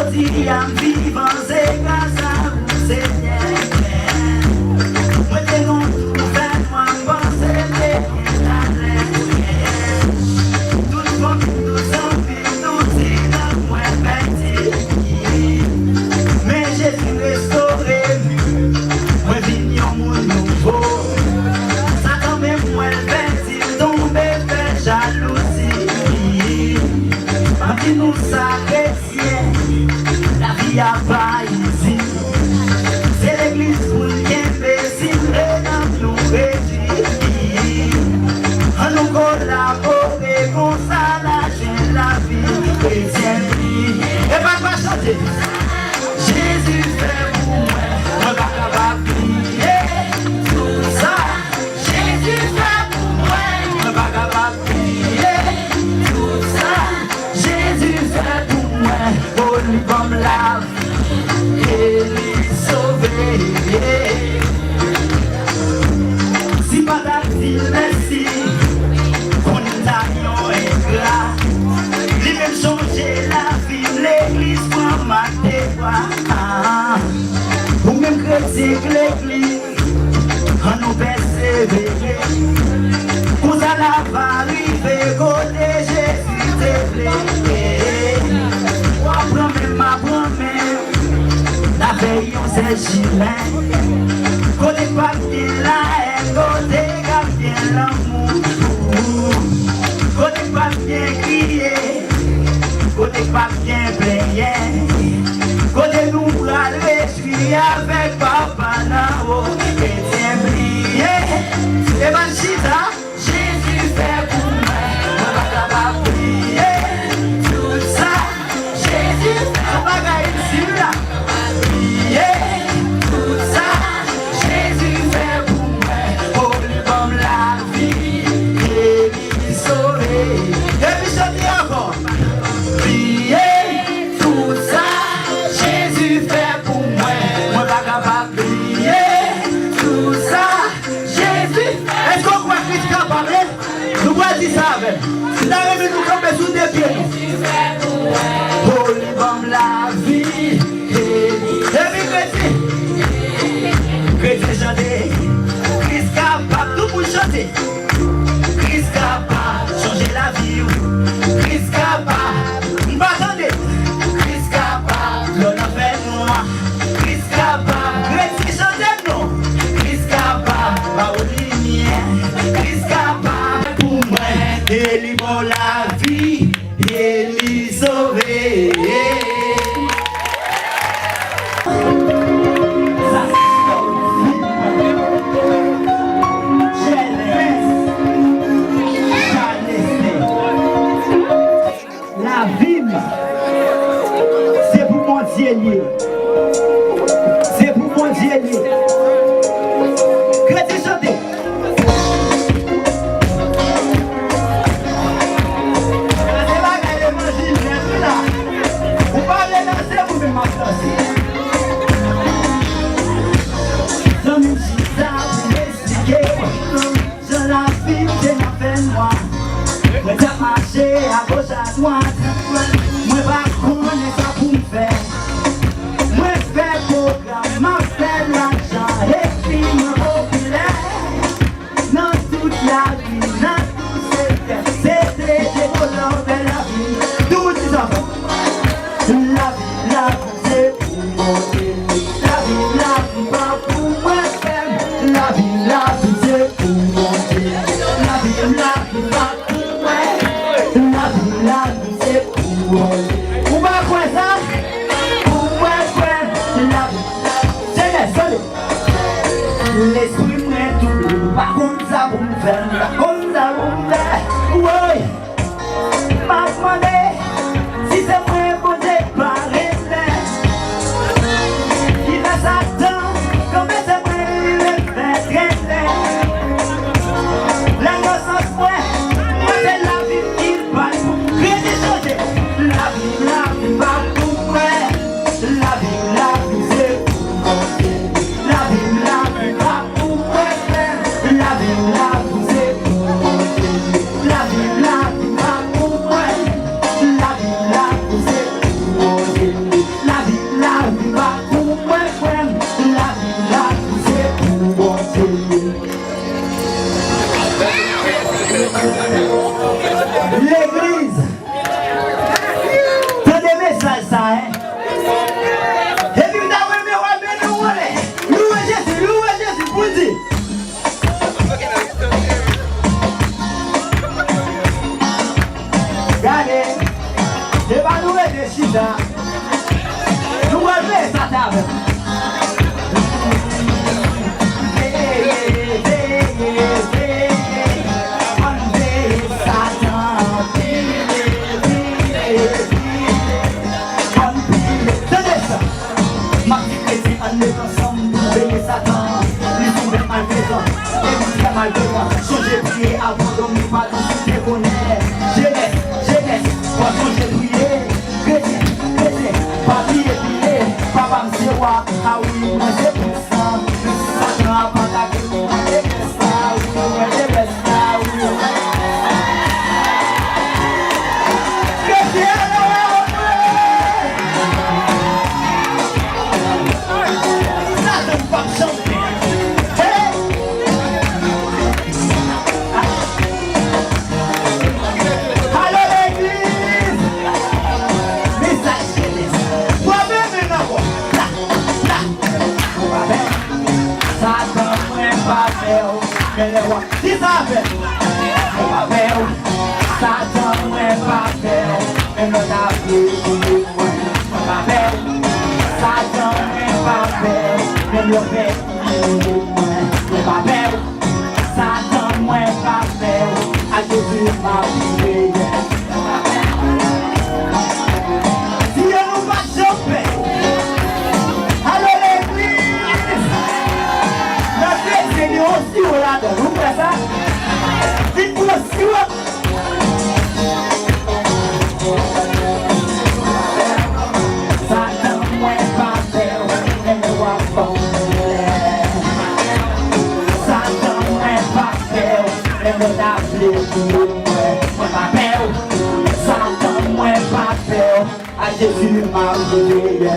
Jodi am vivant, c'est grâce à vous, Seigneur. Moi t'es non tout fait, moi penser t'es bien la tout le monde, tout envie, tout c'est dans moi petit. Mais Jésus restauré, moi vignon mon nouveau. Ça quand même moi petit, tombé fait jalousie. Parti nous ça chrétien, la vie a pas ici. C'est l'église pour bien imbécile et dans nous réduit. On nous collaborer comme ça la vie chrétienne. Et pas chanter. Jésus fait pour moi, moi pas capable de prier tout ça. Jésus fait pour moi, moi pas capable de prier tout ça. Jésus fait pour moi, pour lui comme la vie et lui sauver. Si pas d'actif, merci, on est avion ingrat. Lui-même changer la vie, l'église pour ma dévoie. Ou même chrétien que l'église, on nous persévérer. Où ça va arriver, côté Jésus te plaît. Ma promesse, la veille on s'est gilet. Côté pas bien la haine, côté pas bien l'amour. Côté pas bien crier, côté pas bien plaigner. Côté nous bras réjouis avec papa là-haut. Et tiens briller, et ma chita, Jésus fait pour moi, on va capable de prier tout ça. Jésus fait bagaille sur la prier tout ça. Jésus fait pour moi, pour lui comme la vie et lui sauver. Et puis chanter encore. Prier tout ça. Jésus fait pour moi, moi pas capable de prier tout ça. Jésus. Est-ce qu'on croit que Christ a parlé? Nous voyons dire ça avec. Si t'as remis nous camper sous des pieds. Pour lui comme la vie. Et puis chrétien chanter. Christ capable, tout pour chanter. Christ capable, changer la vie. Christ capable, m'attendez. Christ capable, l'on a fait moi. Christ capable, chrétien chanter non. Christ capable, pas au lumière. Christ capable pour moi. Et lui pour la vie. Et lui sauver. La Bible, c'est pour mon Dieu. C'est pour mon Dieu. Chrétien chanter. Vous parlez danser, vous me m'attendez. Dans une chita, vous m'expliquez. Dans la Bible, c'est ma peine, moi. Moi, t'as marché à gauche, à droite. Moi, pas connaître ça pour me faire. Moi, fais programme, moi, fais l'argent. Et puis, moi, populaire. Dans toute la vie, dans tout secteur. C'est des bonheurs de la vie. Tout les enfants. La vie, c'est pour monter. La vie, pas pour moi faire. La vie, c'est pour monter. La vie, pas pour moi. La vie, c'est pour monter. Vous m'avez quoi ça? Pour moi faire. La vie, c'est les soleils. L'esprit m'est tout. Par contre, ça vous me faire. Par contre, ça vous me faire. Oui. M'a demandé si c'est vrai pour déparer. Il va s'attendre comme c'est vrai, il le fait traiter. L'innocence, moi c'est la vie qui parle. Rien n'est changé. La vie l'église. T'as des messages, ça, hein? Et puis, louez Jésus, pour dire. Regardez, c'est pas nous aider, Chita. Nous allons ça table. J'ai prié avant de me pas dans ce que je connais. Jeunesse, poisson j'ai prié. Chrétien, papier prié. Papa me dit, ah oui, moi c'est pour ça. Satan a pas d'accès, moi c'est pour ça. Oui, moi c'est pour ça, oui. Chrétien, Satan pas me chanter. Dis ça fait papel, Satan ouais papel, mais non t'as plus papel, Satan ouais papel, mais non papel, Satan ouais papel, à Jésus m'a prié. Si on nous va choper, allez l'église, notre Seigneur aussi on l'a donné. Jésus m'a prié.